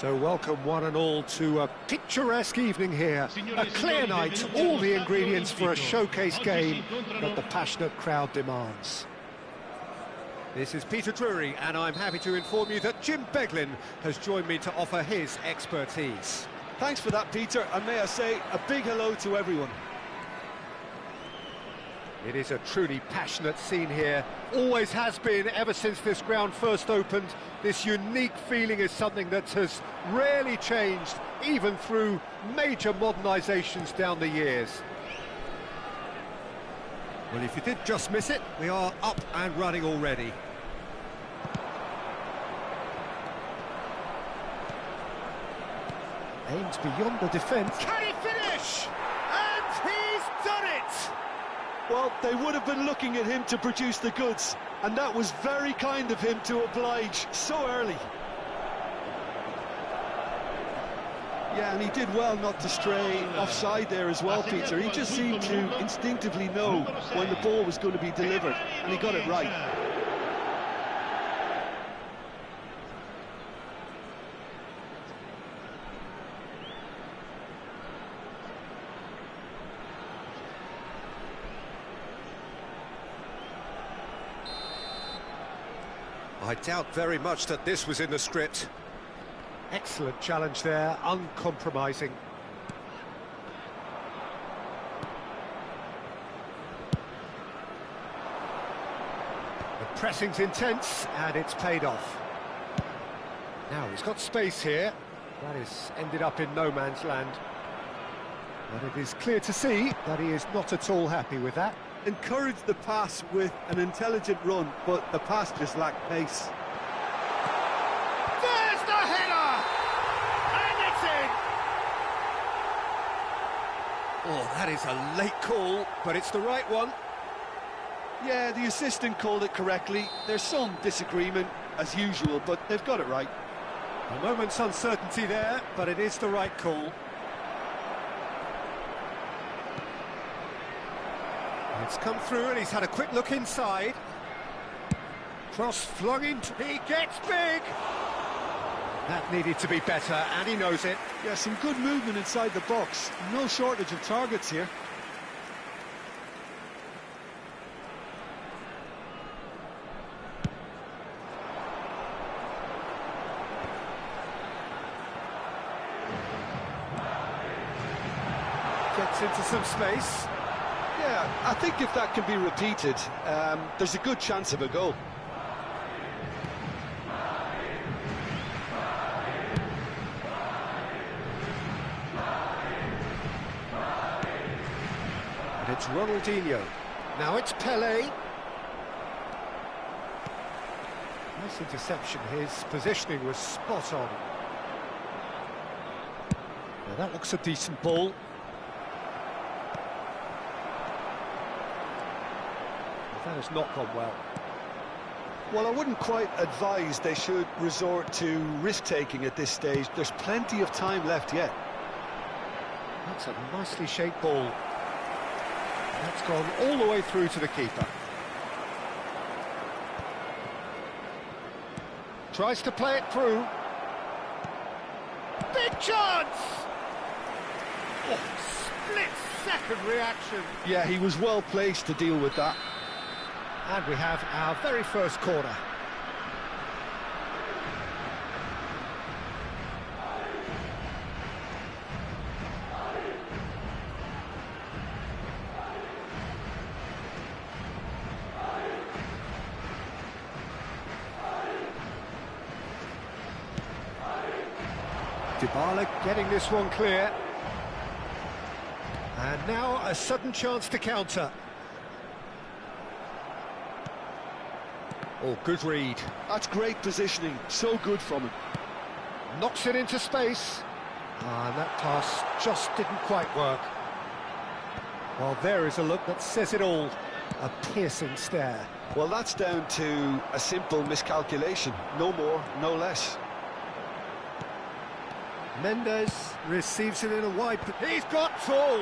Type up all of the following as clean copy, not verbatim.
So welcome one and all to a picturesque evening here. A clear night, all the ingredients for a showcase game that the passionate crowd demands. This is Peter Drury, and I'm happy to inform you that Jim Beglin has joined me to offer his expertise. Thanks for that, Peter, and may I say a big hello to everyone. It is a truly passionate scene here, always has been ever since this ground first opened. This unique feeling is something that has rarely changed, even through major modernisations down the years. Well, if you did just miss it, we are up and running already. Aims beyond the defence. Can he finish? And he's done it! Well, they would have been looking at him to produce the goods, and that was very kind of him to oblige so early. Yeah, and he did well not to stray offside there as well, Peter. He just seemed to instinctively know when the ball was going to be delivered, and he got it right. I doubt very much that this was in the script. Excellent challenge there, uncompromising. The pressing's intense, and it's paid off. Now he's got space here. That is ended up in no man's land. But it is clear to see that he is not at all happy with that. Encouraged the pass with an intelligent run, but the pass just lacked pace. There's the header! And it's in! Oh, that is a late call, but it's the right one. Yeah, the assistant called it correctly. There's some disagreement, as usual, but they've got it right. A moment's uncertainty there, but it is the right call. It's come through and he's had a quick look inside. Cross flung into... He gets big! That needed to be better, and he knows it. Yeah, some good movement inside the box. No shortage of targets here. Gets into some space. Yeah, I think if that can be repeated, there's a good chance of a goal. And it's Ronaldinho. Now it's Pelé. Nice interception. His positioning was spot on. Now that looks a decent ball. That has not gone well. Well, I wouldn't quite advise they should resort to risk-taking at this stage. There's plenty of time left yet. That's a nicely shaped ball. That's gone all the way through to the keeper. Tries to play it through. Big chance! Oh, split-second reaction. Yeah, he was well placed to deal with that. And we have our very first corner. Dybala getting this one clear. And now a sudden chance to counter. Oh, good read. That's great positioning, so good from him. Knocks it into space. And that pass just didn't quite work. Well, there is a look that says it all. A piercing stare. Well, that's down to a simple miscalculation. No more, no less. Mendes receives it in a wide... He's got full!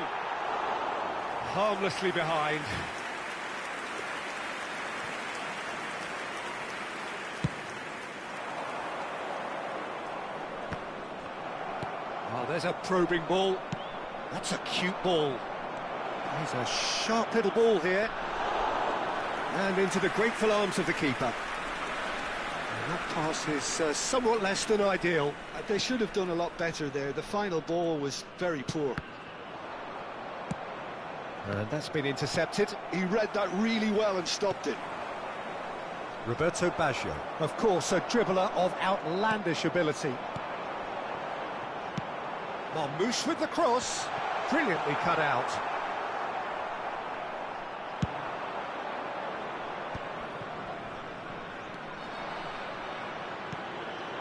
Harmlessly behind. Oh, there's a probing ball. That's a cute ball. He's a sharp little ball here. And into the grateful arms of the keeper. And that pass is somewhat less than ideal. They should have done a lot better there. The final ball was very poor. And that's been intercepted. He read that really well and stopped it. Roberto Baggio, of course, a dribbler of outlandish ability. Marmouche with the cross, brilliantly cut out.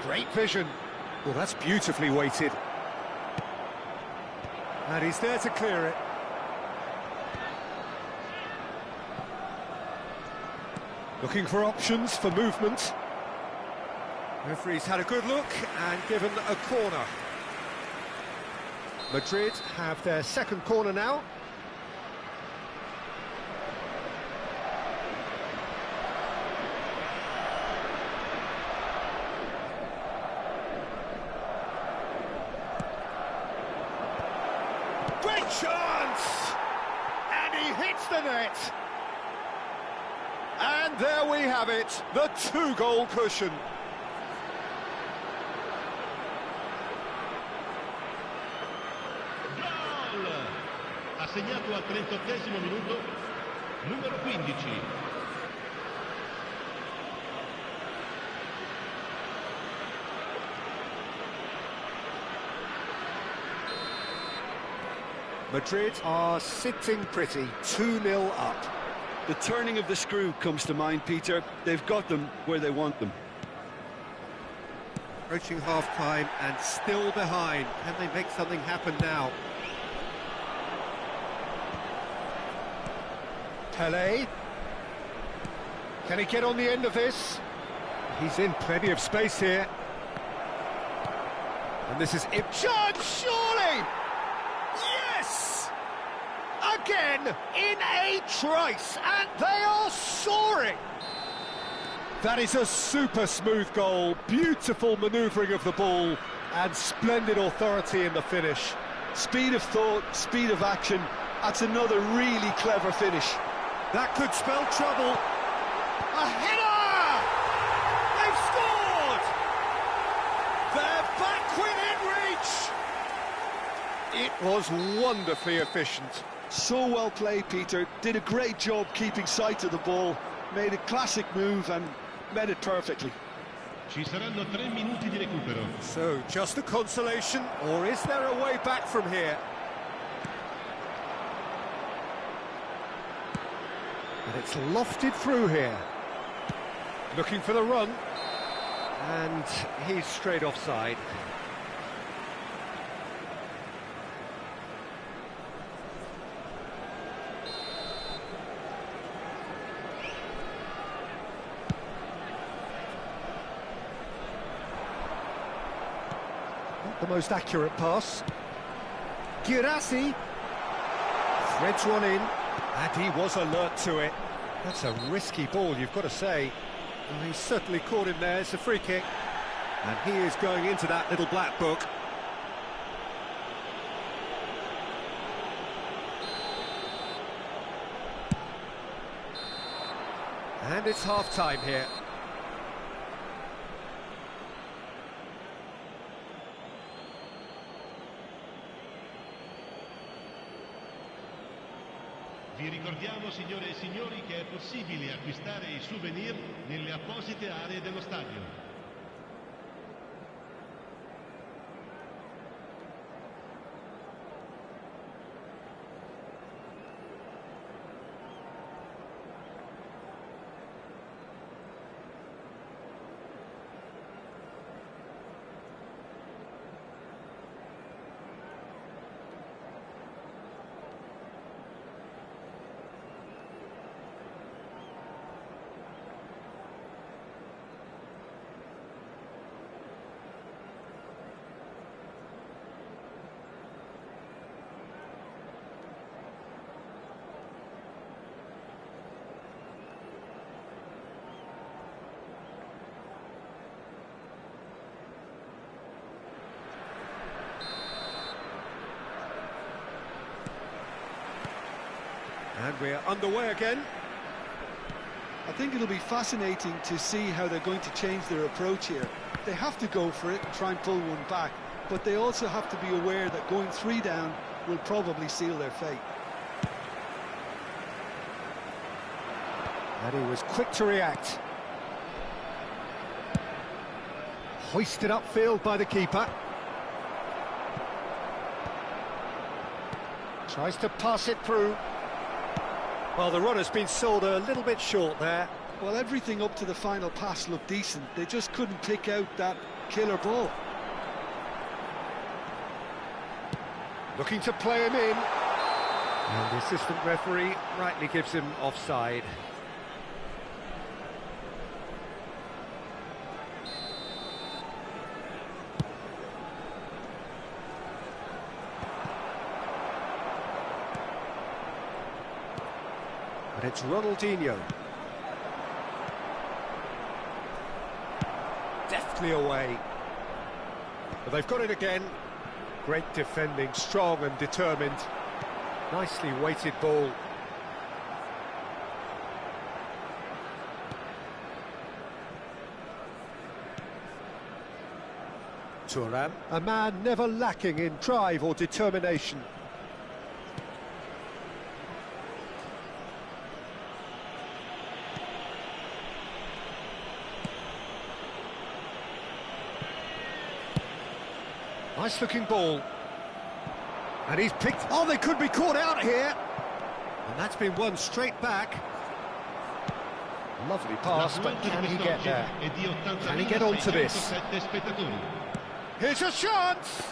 Great vision. Well, that's beautifully weighted. And he's there to clear it. Looking for options for movement. Referee's had a good look and given a corner. Madrid have their second corner now. Great chance! And he hits the net! And there we have it, the two-goal cushion. Gol! Ha segnato al 38esimo minuto, numero 15. Madrid are sitting pretty, 2-0 up. The turning of the screw comes to mind, Peter. They've got them where they want them. Approaching half-time and still behind. Can they make something happen now? Pelé. Can he get on the end of this? He's in plenty of space here. And this is it. Chance, surely! Yes! Again, in a trice, and they are soaring! That is a super smooth goal, beautiful manoeuvring of the ball, and splendid authority in the finish. Speed of thought, speed of action, that's another really clever finish. That could spell trouble. A header! They've scored! They're back within reach! It was wonderfully efficient. So well played, Peter. Did a great job keeping sight of the ball, made a classic move and met it perfectly. Ci saranno 3 minuti di recupero. So, just a consolation, or is there a way back from here? And it's lofted through here. Looking for the run. And he's straight offside. Not the most accurate pass. Girassi threads one in, and he was alert to it. That's a risky ball, you've got to say. Well, he's certainly caught him there. It's a free kick, and he is going into that little black book. And it's half-time here. Vi ricordiamo, signore e signori, che è possibile acquistare i souvenir nelle apposite aree dello stadio. And we're underway again. I think it'll be fascinating to see how they're going to change their approach here. They have to go for it and try and pull one back, but they also have to be aware that going 3 down will probably seal their fate. And he was quick to react. Hoisted upfield by the keeper. Tries to pass it through. Well, the runner's been sold a little bit short there. Well, everything up to the final pass looked decent. They just couldn't pick out that killer ball. Looking to play him in. And the assistant referee rightly gives him offside. But it's Ronaldinho. Deftly away. But they've got it again. Great defending, strong and determined. Nicely weighted ball. Thuram, a man never lacking in drive or determination. Nice looking ball. And he's picked... Oh, they could be caught out here. And that's been won straight back. Lovely pass, but can he get there? Can he get onto this? Here's a chance!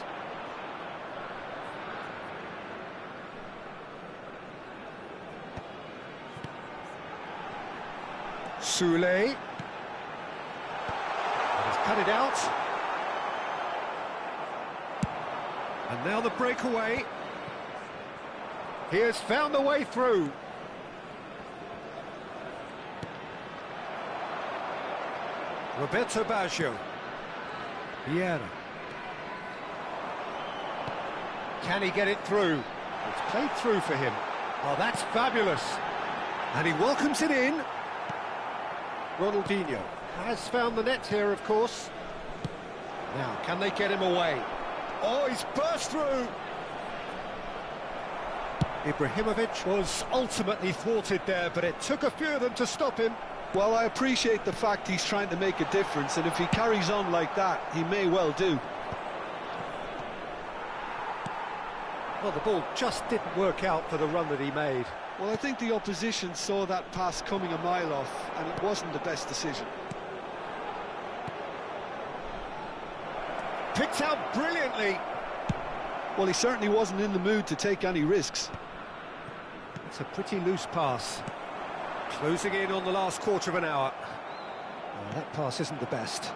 Soulé. He's cut it out. And now the breakaway. He has found the way through. Roberto Baggio. Vieira. Can he get it through? It's played through for him. Oh, that's fabulous. And he welcomes it in. Ronaldinho has found the net here, of course. Now, can they get him away? Oh, he's burst through. Ibrahimovic was ultimately thwarted there, but it took a few of them to stop him. Well, I appreciate the fact he's trying to make a difference, and if he carries on like that, he may well do. Well, the ball just didn't work out for the run that he made. Well, I think the opposition saw that pass coming a mile off, and it wasn't the best decision. Picked out brilliantly. Well, he certainly wasn't in the mood to take any risks. It's a pretty loose pass. Closing in on the last quarter of an hour. Oh, that pass isn't the best.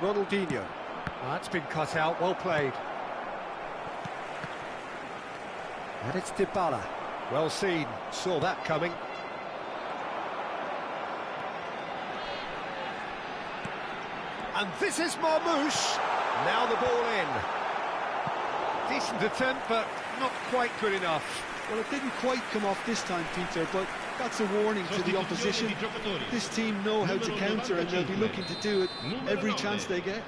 Ronaldinho. Oh, that's been cut out, well played. And it's Dybala. Well seen, saw that coming. And this is Marmoush. Now the ball in. Decent attempt, but not quite good enough. Well, it didn't quite come off this time, Peter, but that's a warning to the opposition. This team know how to counter, and they'll be looking to do it every chance they get.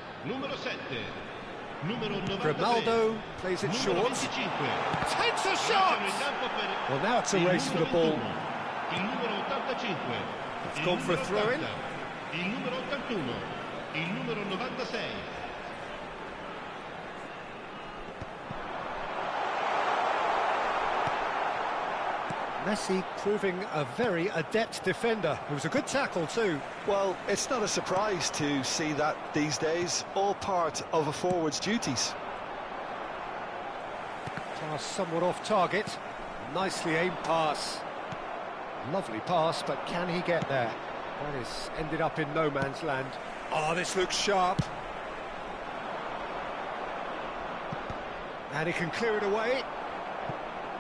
Grimaldo plays it short. Takes a shot! Well, now it's a race for the ball. It's gone for a throw-in. Messi proving a very adept defender. It was a good tackle too. Well, it's not a surprise to see that these days, all part of a forward's duties. Pass somewhat off target. Nicely aimed pass. Lovely pass, but can he get there? That is ended up in no man's land. Oh, this looks sharp. And he can clear it away.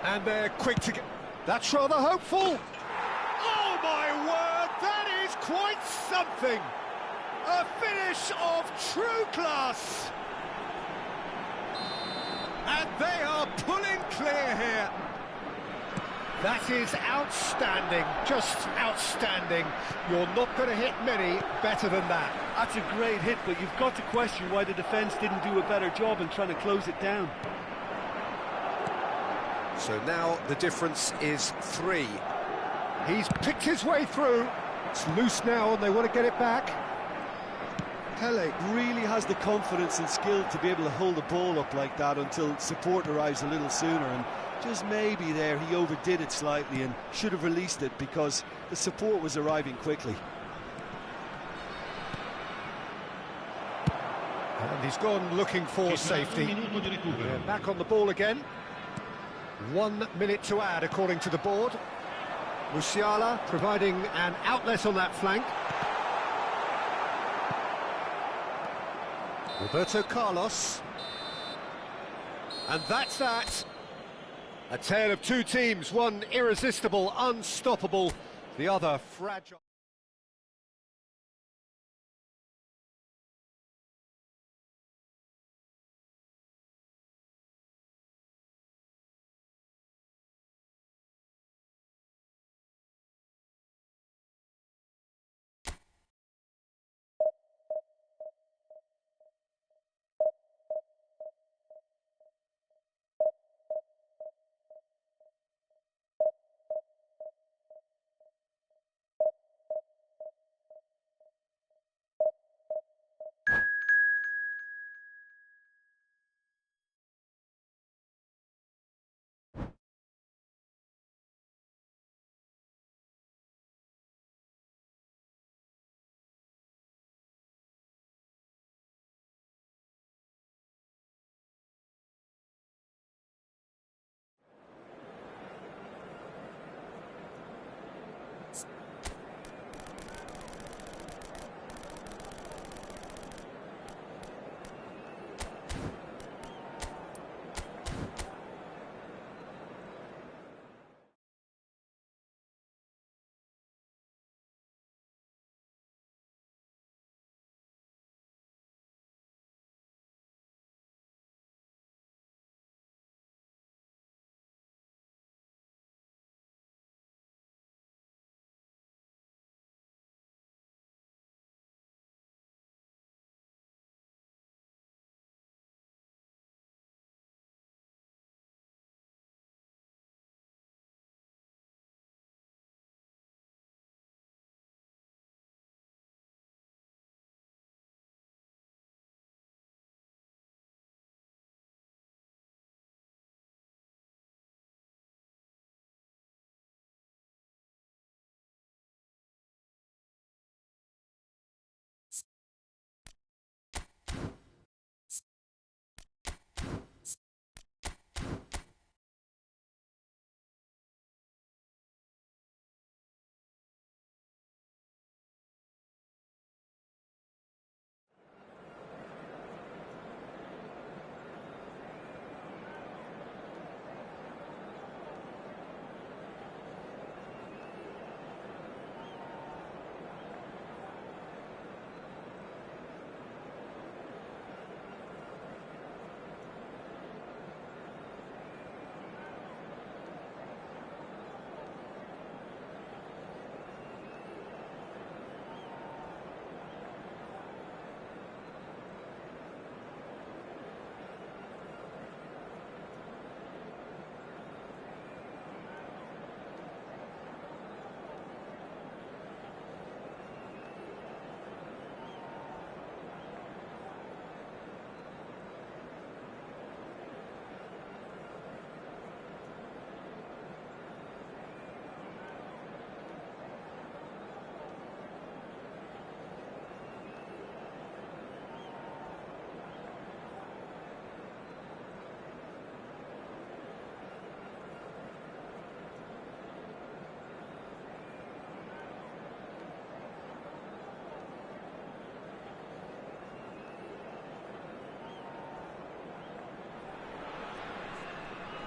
And they're quick to get... That's rather hopeful. Oh, my word, that is quite something. A finish of true class. And they are pulling clear here. That is outstanding, just outstanding. You're not going to hit many better than that. That's a great hit, but you've got to question why the defence didn't do a better job in trying to close it down. So now the difference is 3. He's picked his way through. It's loose now and they want to get it back. Pele really has the confidence and skill to be able to hold the ball up like that until support arrives a little sooner, and just maybe there he overdid it slightly and should have released it because the support was arriving quickly. And he's gone looking for safety. They're back on the ball again. 1 minute to add according to the board. Musiala providing an outlet on that flank. Roberto Carlos. And that's that. A tale of two teams, one irresistible, unstoppable, the other fragile.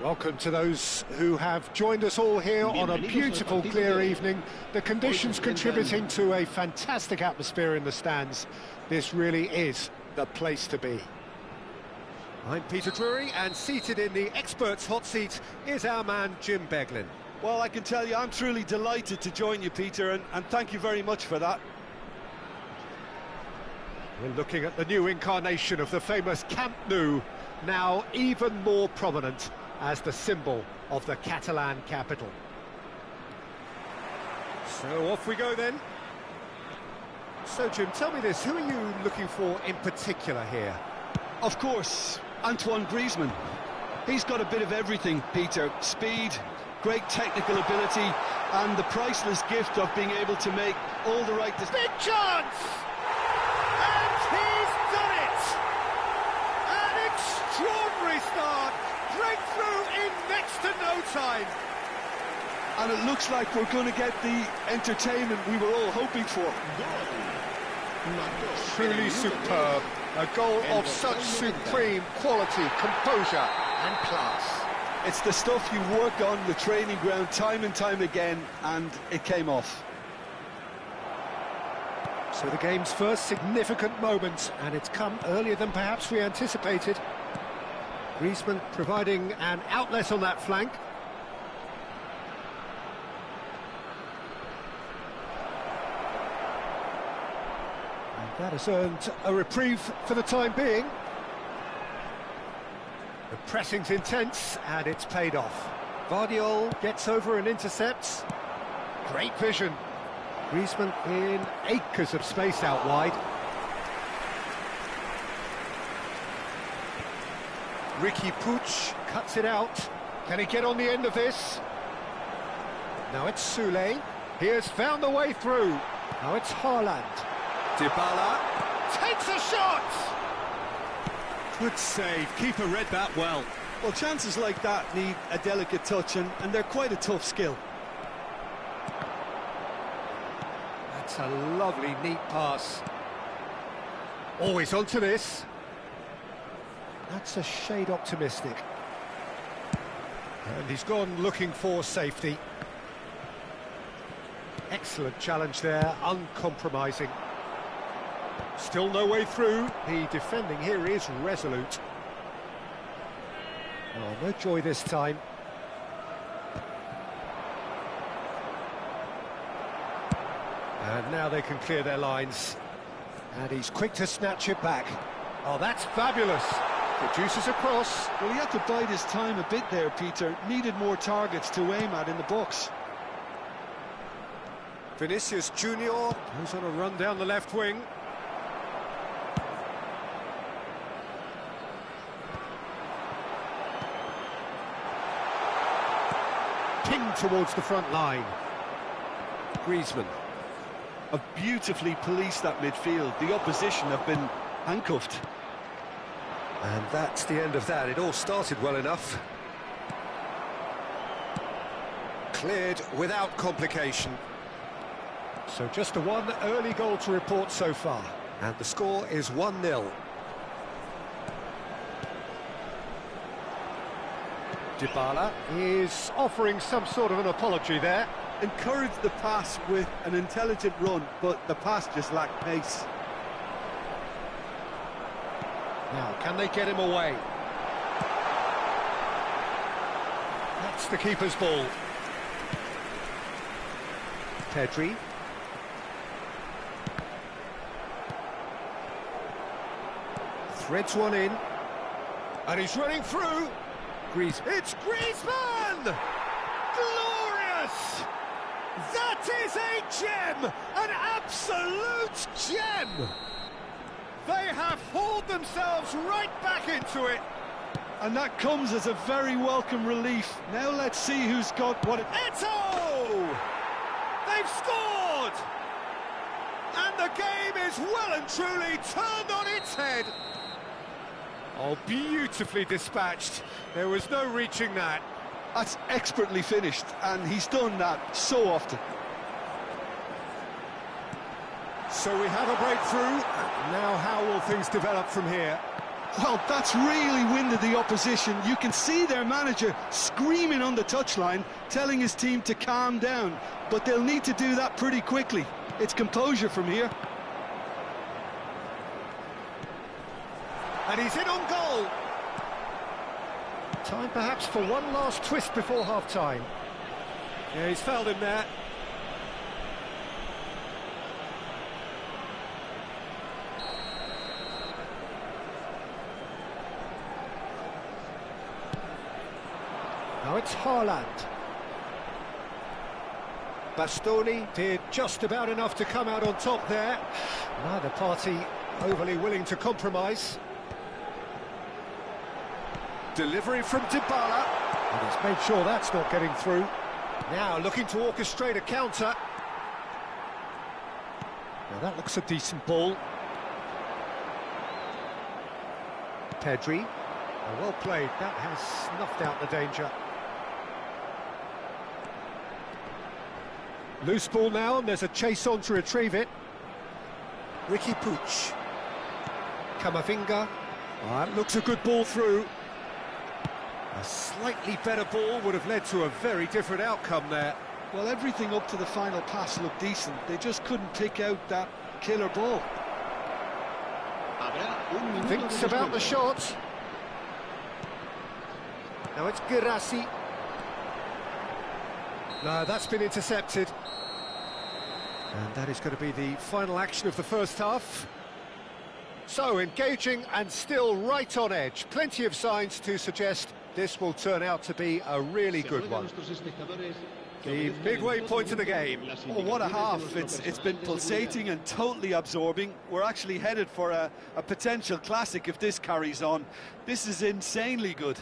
Welcome to those who have joined us all here on a beautiful, clear evening. The conditions contributing to a fantastic atmosphere in the stands. This really is the place to be. I'm Peter Drury, and seated in the experts' hot seat is our man Jim Beglin. Well, I can tell you, I'm truly delighted to join you, Peter, and thank you very much for that. We're looking at the new incarnation of the famous Camp Nou, now even more prominent as the symbol of the Catalan capital. So off we go then. So Jim, tell me this, who are you looking for in particular here? Of course, Antoine Griezmann. He's got a bit of everything, Peter. Speed, great technical ability, and the priceless gift of being able to make all the right decisions. Big chance! And he's done it! An extraordinary start! Breakthrough in next to no time! And it looks like we're going to get the entertainment we were all hoping for. Truly superb. A goal of such supreme quality, composure and class. It's the stuff you work on the training ground time and time again, and it came off. So the game's first significant moment, and it's come earlier than perhaps we anticipated. Griezmann providing an outlet on that flank. That has earned a reprieve for the time being. The pressing's intense, and it's paid off. Vardiol gets over and intercepts. Great vision. Griezmann in acres of space out wide. Ricky Puig cuts it out. Can he get on the end of this? Now it's Soule. He has found the way through. Now it's Haaland. Dybala takes a shot! Good save, keeper read that well. Well, chances like that need a delicate touch, and they're quite a tough skill. That's a lovely, neat pass. Always onto this. That's a shade optimistic. And he's gone looking for safety. Excellent challenge there, uncompromising. Still no way through. The defending here is resolute. Oh, no joy this time. And now they can clear their lines. And he's quick to snatch it back. Oh, that's fabulous. Produces a cross. Well, he had to bide his time a bit there, Peter. Needed more targets to aim at in the box. Vinicius Junior goes on a run down the left wing. Pinged towards the front line. Griezmann. Have beautifully policed that midfield. The opposition have been handcuffed. And that's the end of that. It all started well enough. Cleared without complication. So just a one early goal to report so far. And the score is 1-0. Dybala is offering some sort of an apology there. Encouraged the pass with an intelligent run, but the pass just lacked pace. Now, can they get him away? That's the keeper's ball. Pedri. Threads one in. And he's running through. It's Griezmann! Glorious! That is a gem! An absolute gem! They have hauled themselves right back into it. And that comes as a very welcome relief. Now let's see who's got what it... Eto'o! They've scored! And the game is well and truly turned on its head. Oh, beautifully dispatched. There was no reaching that. That's expertly finished, and he's done that so often. So we have a breakthrough. Now how will things develop from here? Well, that's really winded the opposition. You can see their manager screaming on the touchline, telling his team to calm down. But they'll need to do that pretty quickly. It's composure from here. And he's in on goal. Time perhaps for one last twist before half-time. Yeah, he's fouled him there. Now it's Haaland. Bastoni did just about enough to come out on top there. Neither party overly willing to compromise. Delivery from Dybala. And he's made sure that's not getting through. Now looking to orchestrate a counter. Now that looks a decent ball. Pedri. Oh, well played. That has snuffed out the danger. Loose ball now, and there's a chase on to retrieve it. Ricky Puig. Camavinga. Oh, that looks a good ball through. A slightly better ball would have led to a very different outcome there. Well, everything up to the final pass looked decent. They just couldn't pick out that killer ball. Thinks about the shot. Now it's Girassi. No, that's been intercepted. And that is going to be the final action of the first half. So, engaging and still right on edge. Plenty of signs to suggest this will turn out to be a really good one. The midway point of the game. Oh, what a half. It's been pulsating and totally absorbing. We're actually headed for a potential classic if this carries on. This is insanely good.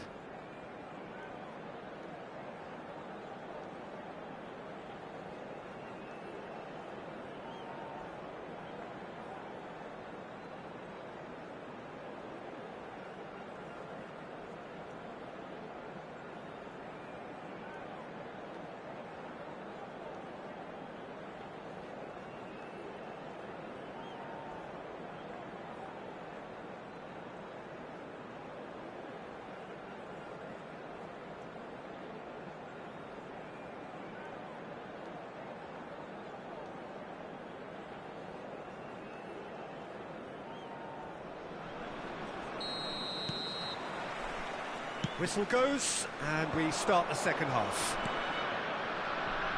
Whistle goes, and we start the second half.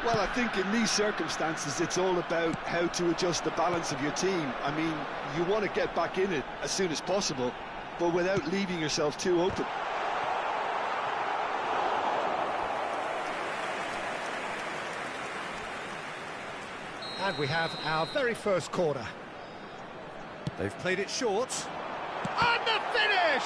Well, I think in these circumstances, it's all about how to adjust the balance of your team. I mean, you want to get back in it as soon as possible, but without leaving yourself too open. And we have our very first corner. They've played it short. And the finish!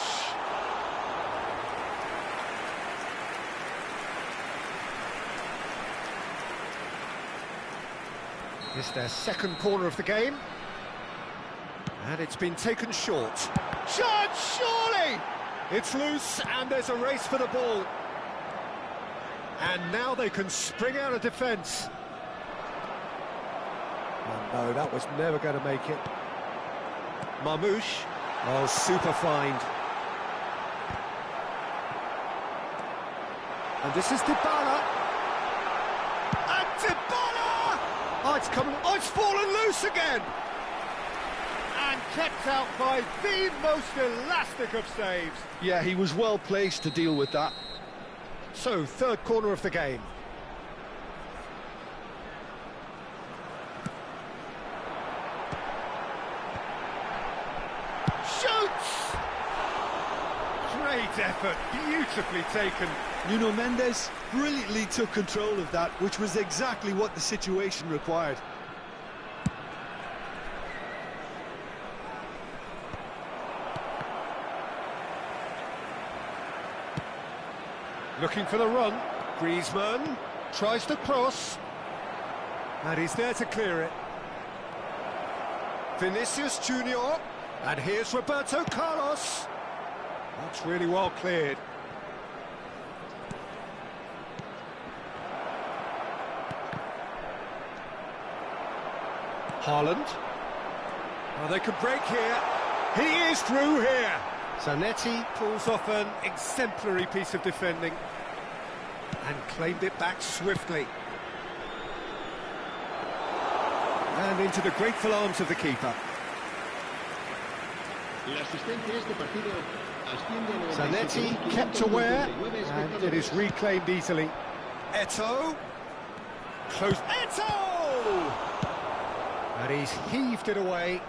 It's their second corner of the game. And it's been taken short. Shot, surely! It's loose, and there's a race for the ball. And now they can spring out of defence. Oh no, that was never going to make it. Marmouche. Oh, super find. And this is Dybala. And Dybala! Oh, it's coming. Oh, it's fallen loose again. And kept out by the most elastic of saves. Yeah, he was well placed to deal with that. So, third corner of the game. Shoots! Great effort, beautifully taken. Nuno Mendes brilliantly took control of that, which was exactly what the situation required. Looking for the run. Griezmann tries to cross. And he's there to clear it. Vinicius Junior. And here's Roberto Carlos. That's really well cleared. Haaland. Oh, they could break here. He is through here. Zanetti pulls off an exemplary piece of defending and claimed it back swiftly. And into the grateful arms of the keeper. Zanetti kept aware, and it is reclaimed easily. Eto'o. close. Eto! And he's heaved it away.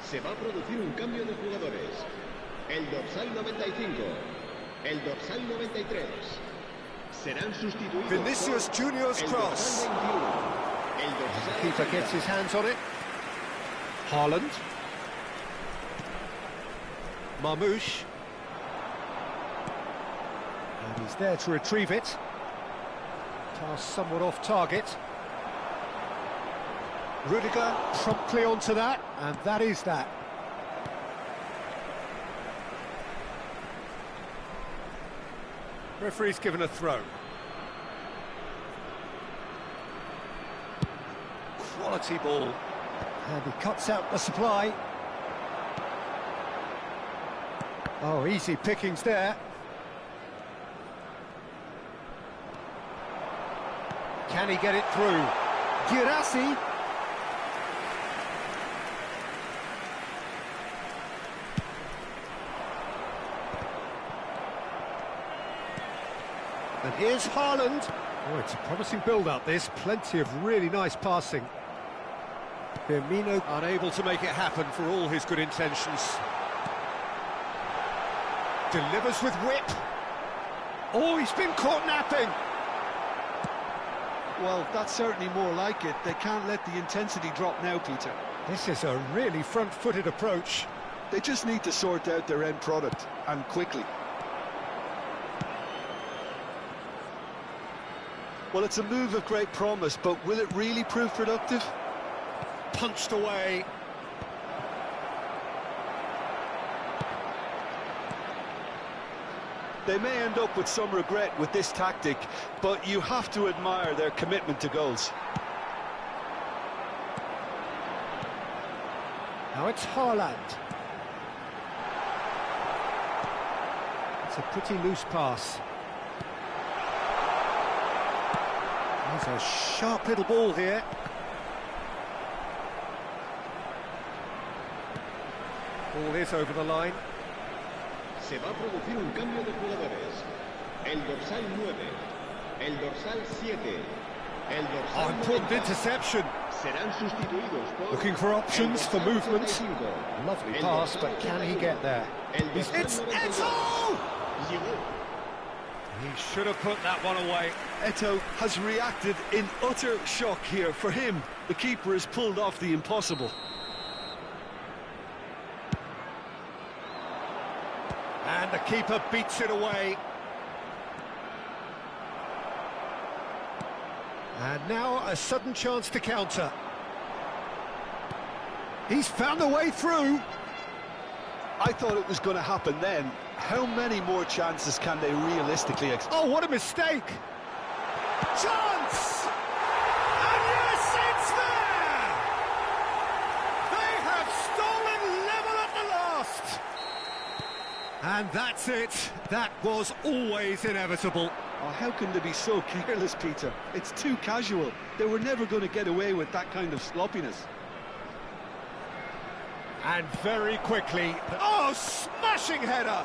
Se va a producir un cambio de jugadores. El dorsal 95, el dorsal 93. Serán sustituidos Vinicius por Junior's el cross. dorsal 21. El dorsal The keeper 30. gets his hands on it. Haaland. Marmoush. And he's there to retrieve it. Pass somewhat off target. Rudiger promptly onto that, and that is that. Referee's given a throw. Quality ball. And he cuts out the supply. Oh, easy pickings there. Can he get it through? Girassi. And here's Haaland. Oh, it's a promising build-up, this. Plenty of really nice passing. Firmino unable to make it happen for all his good intentions. Delivers with whip. Oh, he's been caught napping. Well, that's certainly more like it. They can't let the intensity drop now, Peter. This is a really front-footed approach. They just need to sort out their end product, and quickly. Well, it's a move of great promise, but will it really prove productive? Punched away. They may end up with some regret with this tactic, but you have to admire their commitment to goals. Now it's Haaland. It's a pretty loose pass. There's a sharp little ball here. Ball is over the line. Se va a producir un cambio de jugadores. El dorsal 9, el dorsal 7, el dorsal Important 90. interception. Serán sustituidos por Looking for options for el dorsal movement. 35, Lovely el pass, dorsal but can he get there? El dorsal It's 92. Eto! Llegó. He should have put that one away. Eto has reacted in utter shock here. For him, the keeper has pulled off the impossible. And the keeper beats it away. And now a sudden chance to counter. He's found a way through. I thought it was going to happen then. How many more chances can they realistically expect? Oh, what a mistake! Chance! And yes, it's there! They have stolen level at the last! And that's it. That was always inevitable. Oh, how can they be so careless, Peter? It's too casual. They were never going to get away with that kind of sloppiness. And very quickly, oh, smashing header!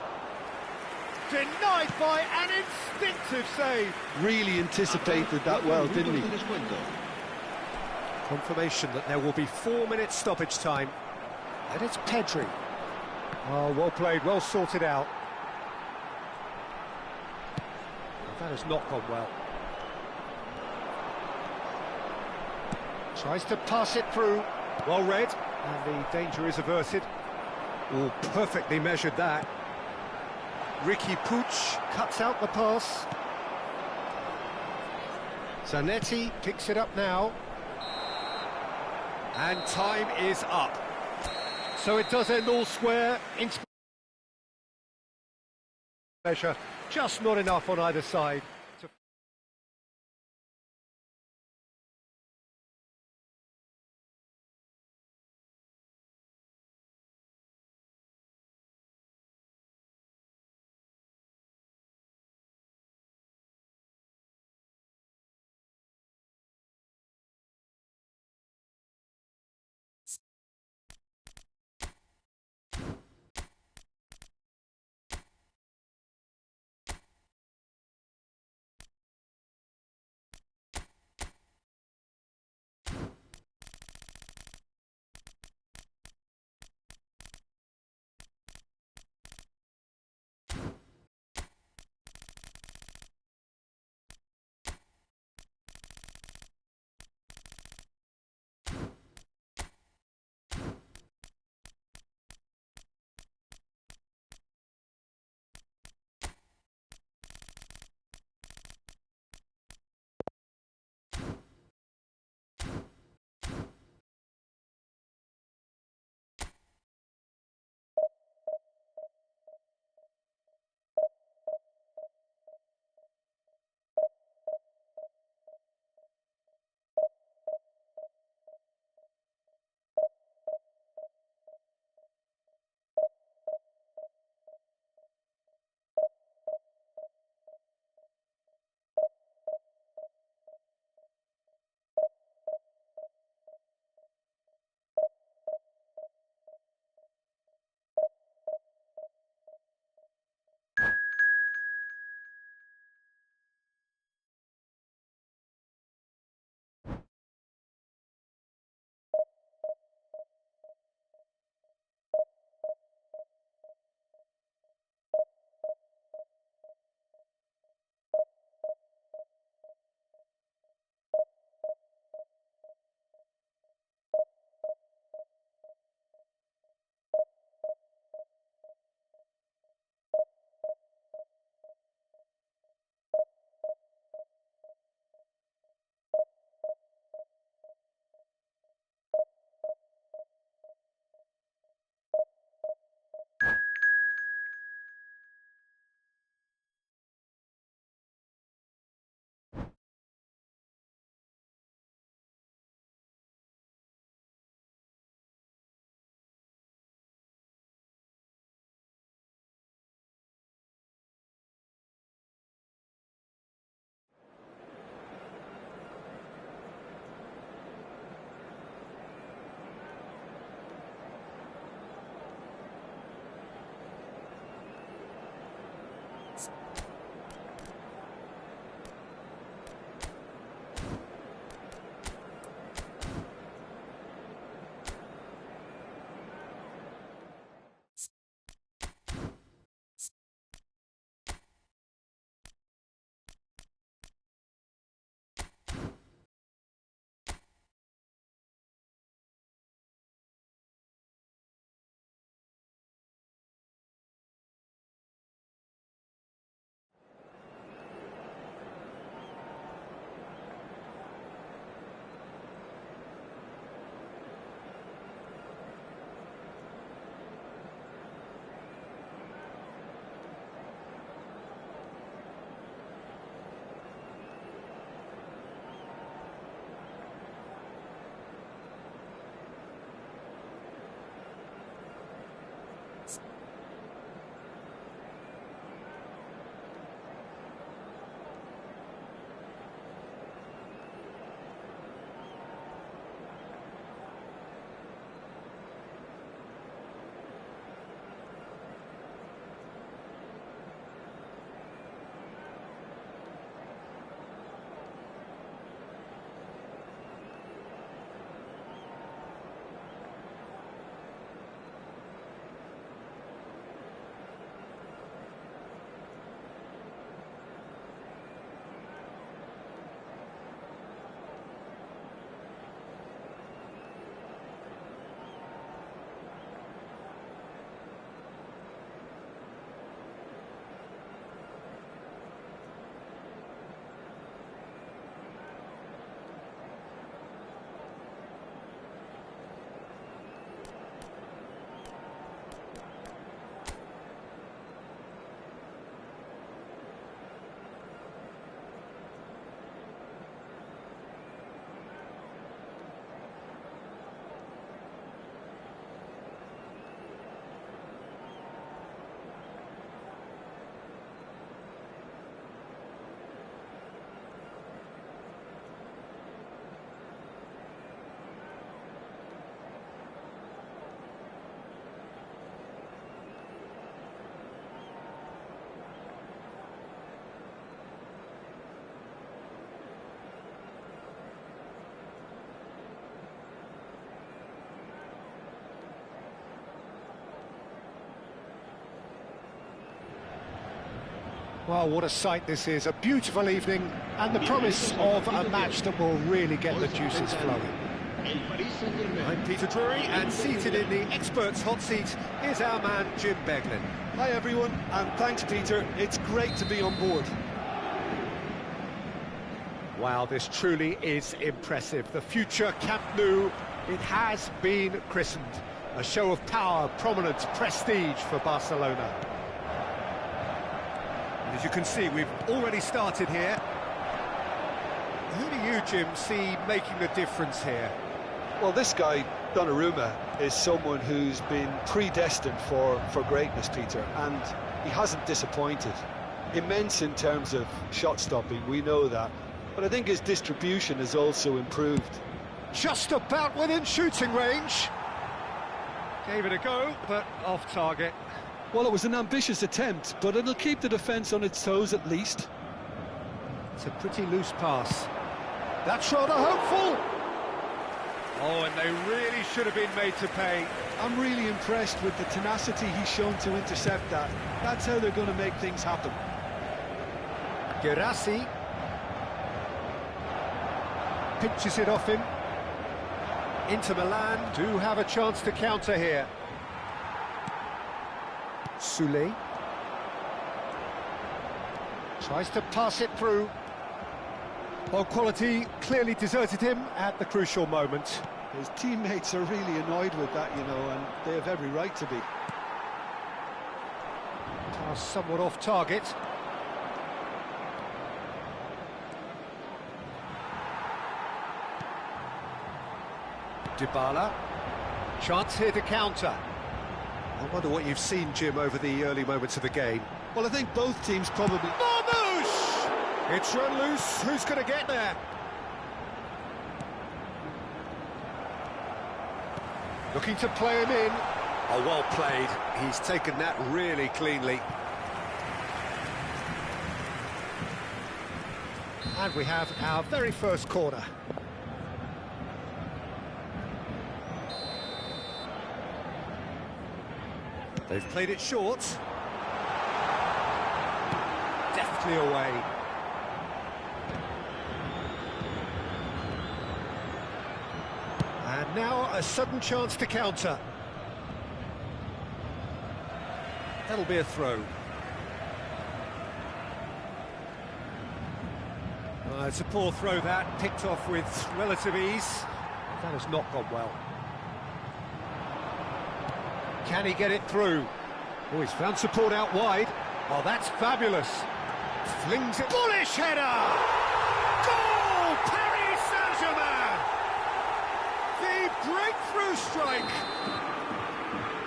Denied by an instinctive save. Really anticipated that well, didn't he? Confirmation that there will be 4 minutes stoppage time. And it's Pedri. Oh, well played, well sorted out. That has not gone well. Tries to pass it through. Well read. And the danger is averted. Oh, perfectly measured that. Ricky Puig cuts out the pass. Zanetti picks it up now. And time is up. So it does end all square. Pleasure. Just not enough on either side. Well, what a sight this is, a beautiful evening, and the promise of a match that will really get the juices flowing. I'm Peter Drury, and seated in the experts' hot seat is our man Jim Beglin. Hi everyone, and thanks Peter, it's great to be on board. Wow, this truly is impressive. The future Camp Nou, it has been christened. A show of power, prominence, prestige for Barcelona. And as you can see, we've already started here. Who do you, Jim, see making the difference here? Well, this guy, Donnarumma, is someone who's been predestined for greatness, Peter, and he hasn't disappointed. Immense in terms of shot stopping, we know that, but I think his distribution has also improved. Just about within shooting range. Gave it a go, but off target. Well, it was an ambitious attempt, but it'll keep the defence on its toes at least. It's a pretty loose pass. That's rather hopeful. Oh, and they really should have been made to pay. I'm really impressed with the tenacity he's shown to intercept that. That's how they're going to make things happen. Gerassi pinches it off him. Inter Milan do have a chance to counter here. Soulé tries to pass it through. Well, quality clearly deserted him at the crucial moment. His teammates are really annoyed with that, you know, and they have every right to be. Pass somewhat off target. Dybala. Chance here to counter. I wonder what you've seen, Jim, over the early moments of the game. Well, I think both teams probably... Marmouche! It's run loose. Who's going to get there? Looking to play him in. Oh, well played. He's taken that really cleanly. And we have our very first corner. They've played it short. Deftly away. And now a sudden chance to counter. That'll be a throw. It's a poor throw that, picked off with relative ease. That has not gone well. Can he get it through? Oh, he's found support out wide. Oh, that's fabulous. Flings it. Bullish header! Goal! Paris Saint-Germain! The breakthrough strike.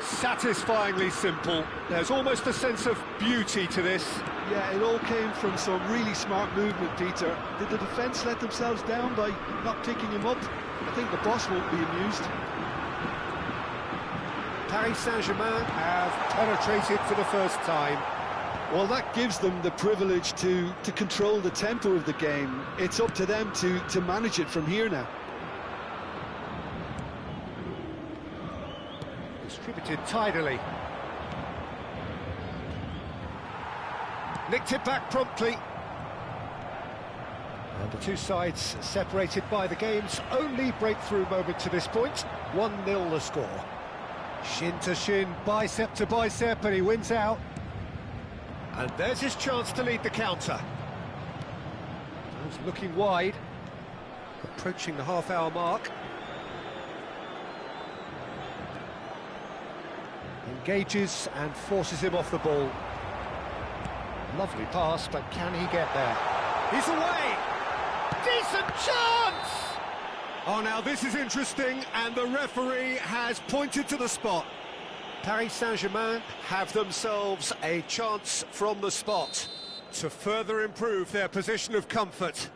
Satisfyingly simple. There's almost a sense of beauty to this. Yeah, it all came from some really smart movement, Peter. Did the defence let themselves down by not picking him up? I think the boss won't be amused. Paris Saint-Germain have penetrated for the first time. Well, that gives them the privilege to control the tempo of the game. It's up to them to manage it from here now. Distributed tidily. Nicked it back promptly. And the two sides separated by the game's only breakthrough moment to this point. 1-0 the score. Shin to shin, bicep to bicep, and he wins out. And there's his chance to lead the counter. He's looking wide, approaching the half-hour mark. Engages and forces him off the ball. Lovely pass, but can he get there? He's away! Decent chance! Oh, now this is interesting, and the referee has pointed to the spot. Paris Saint-Germain have themselves a chance from the spot to further improve their position of comfort.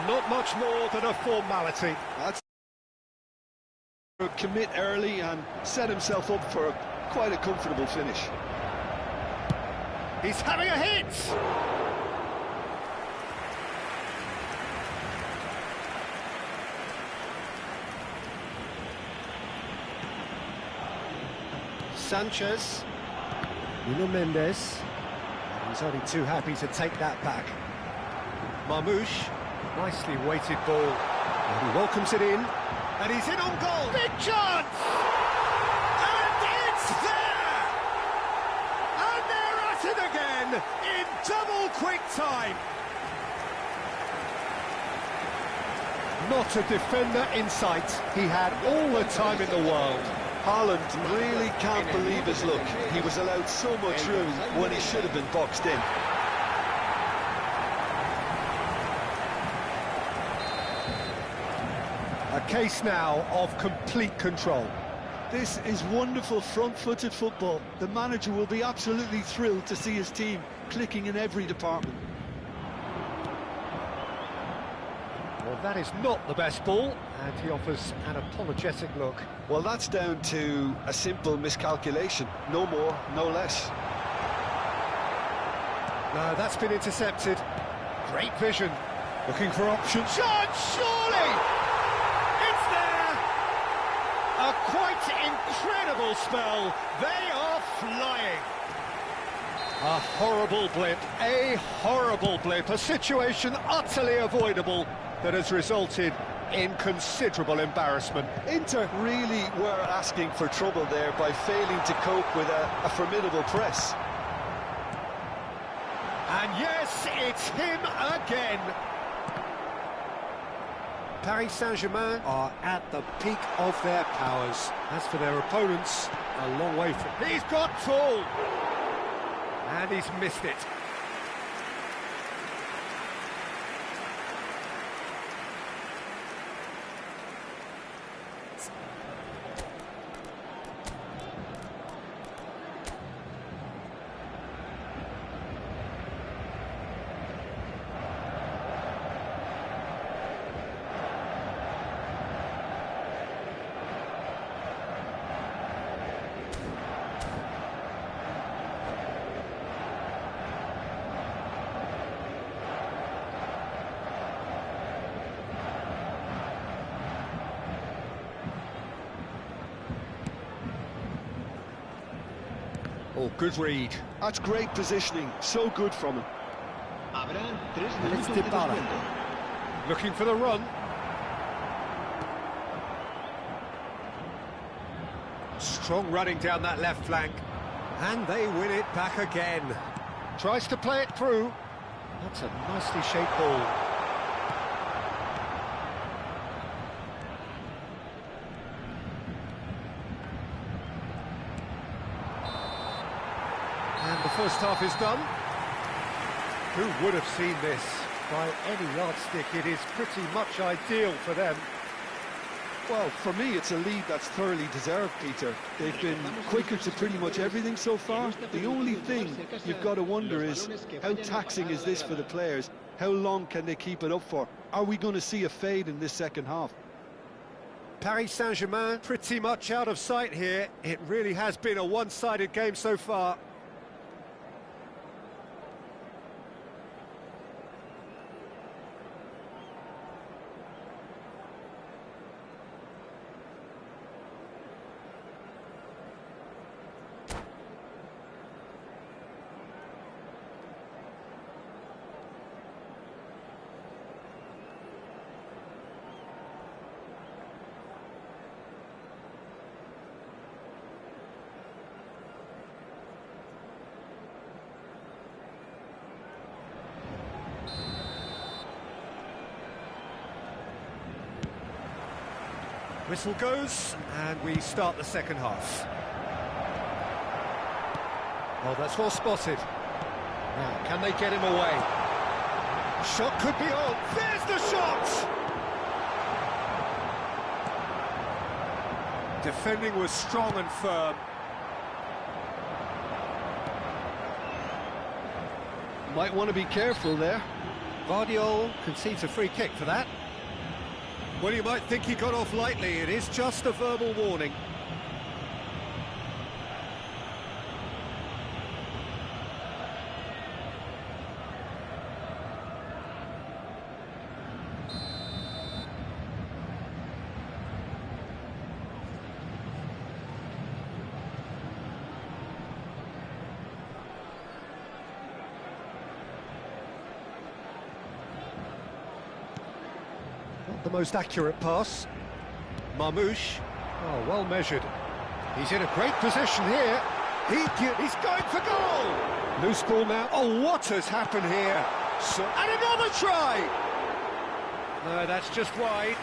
Not much more than a formality. That's commit early and set himself up for quite a comfortable finish. He's having a hit! Sanchez. Nuno Mendes. He's only too happy to take that back. Marmouche. Nicely weighted ball. And he welcomes it in. And he's in on goal. Big chance! And it's there! And they're at it again in double quick time. Not a defender in sight. He had all the time in the world. Haaland really can't believe his luck. He was allowed so much room when he should have been boxed in. A case now of complete control. This is wonderful front-footed football. The manager will be absolutely thrilled to see his team clicking in every department. Well, that is not the best ball, and he offers an apologetic look. Well, that's down to a simple miscalculation. No more, no less. No, that's been intercepted. Great vision. Looking for options. Shot, surely! It's there! A quite incredible spell. They are flying. A horrible blip, a situation utterly avoidable that has resulted in considerable embarrassment. Inter really were asking for trouble there by failing to cope with a formidable press. And yes, it's him again. Paris Saint-Germain are at the peak of their powers. As for their opponents, a long way from... He's got tall! And he's missed it. Oh, good read. That's great positioning, so good from him. It's Dybala. Looking for the run. Strong running down that left flank. And they win it back again. Tries to play it through. That's a nicely shaped ball. And the first half is done. Who would have seen this? By any yardstick, it is pretty much ideal for them. Well, for me, it's a lead that's thoroughly deserved, Peter. They've been quicker to pretty much everything so far. The only thing you've got to wonder is, how taxing is this for the players? How long can they keep it up for? Are we going to see a fade in this second half? Paris Saint-Germain pretty much out of sight here. It really has been a one-sided game so far. Whistle goes, and we start the second half. Oh, that's well spotted. Now, can they get him away? Shot could be on. There's the shot! Defending was strong and firm. Might want to be careful there. Guardiola concedes a free kick for that. Well, you might think he got off lightly. It is just a verbal warning. the most accurate pass. Marmouche. Oh, well measured. He's in a great position here. He's going for goal! Loose ball now. Oh, what has happened here? So, and another try! No, that's just wide.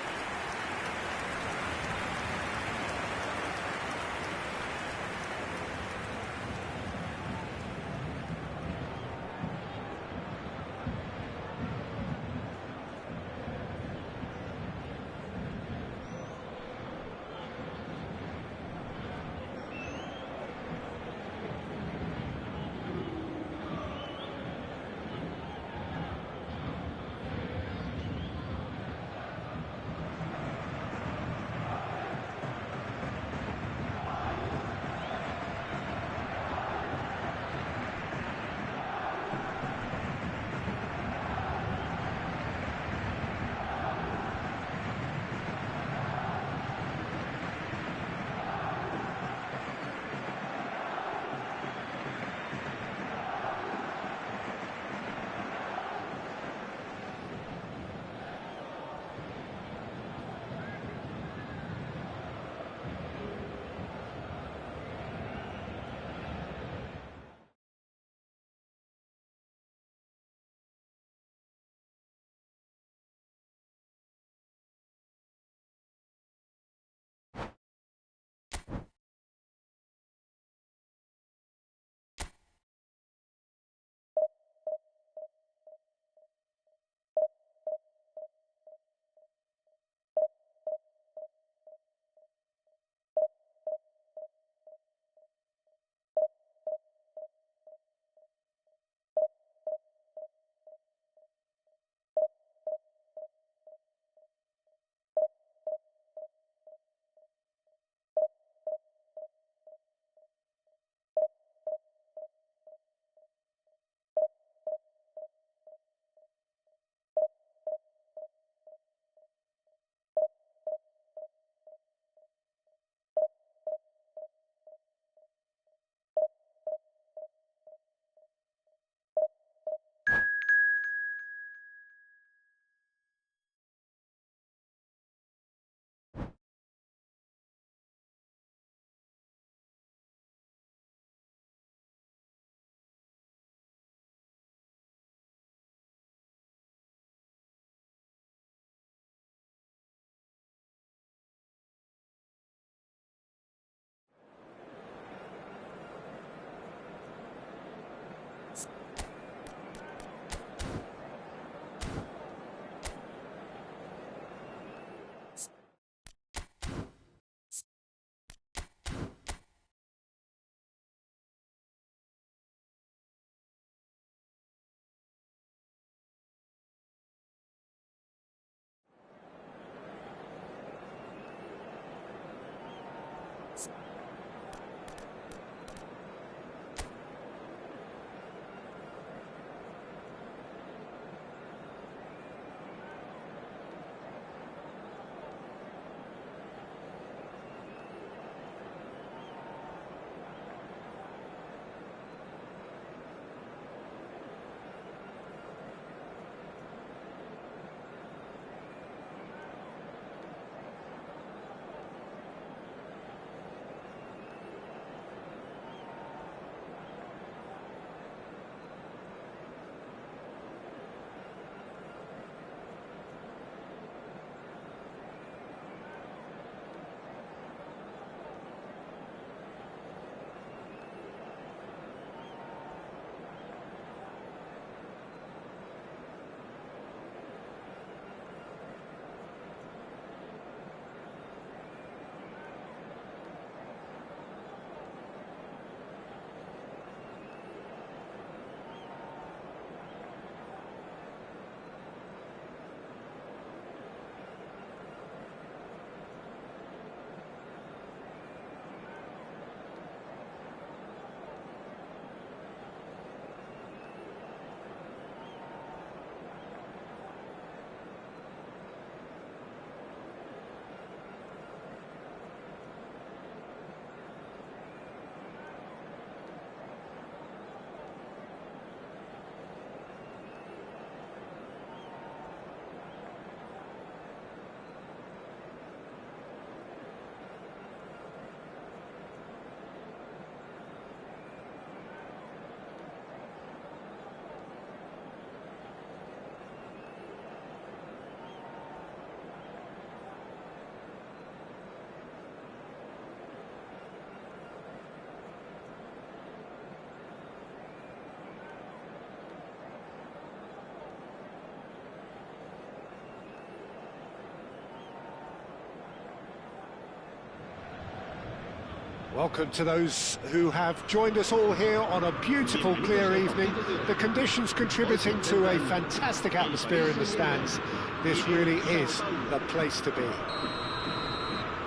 Welcome to those who have joined us all here on a beautiful, clear evening. The conditions contributing to a fantastic atmosphere in the stands. This really is the place to be.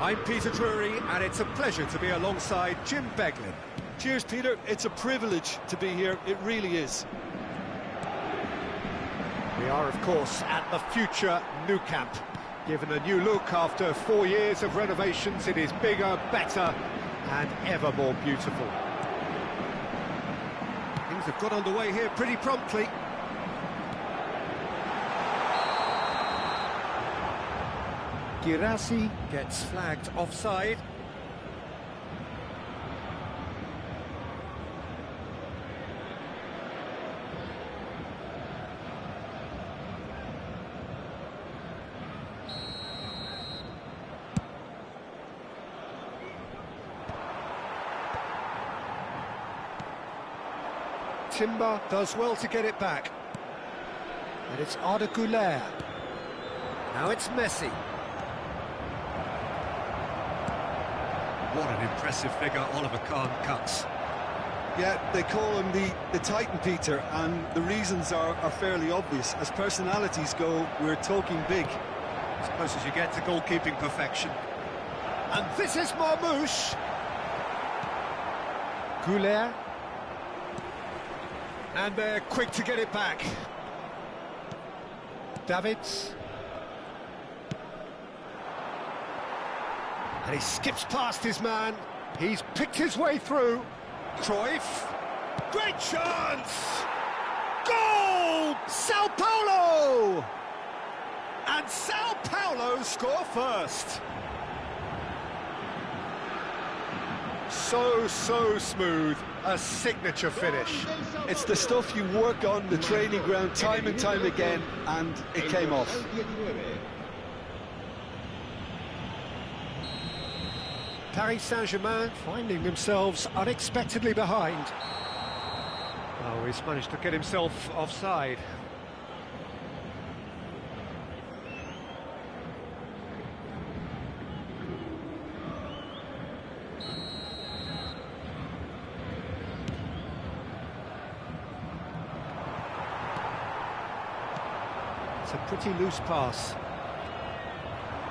I'm Peter Drury, and it's a pleasure to be alongside Jim Beglin. Cheers, Peter. It's a privilege to be here. It really is. We are, of course, at the future Nou Camp. Given a new look after 4 years of renovations, it is bigger, better, and ever more beautiful. Things have got underway here pretty promptly. Girassi gets flagged offside. Timber does well to get it back. And it's Arda. Now it's Messi. What an impressive figure Oliver Kahn cuts. Yeah, they call him the Titan, Peter, and the reasons are fairly obvious. As personalities go, we're talking big. As close as you get to goalkeeping perfection. And this is Marmouche. Goulet. And they're quick to get it back. Davids. And he skips past his man. He's picked his way through. Cruyff. Great chance! Goal! Sao Paulo! And Sao Paulo score first. So smooth. A signature finish. It's the stuff you work on the training ground time and time again, and it came off. Paris Saint-Germain finding themselves unexpectedly behind. Oh, he's managed to get himself offside. It's a pretty loose pass.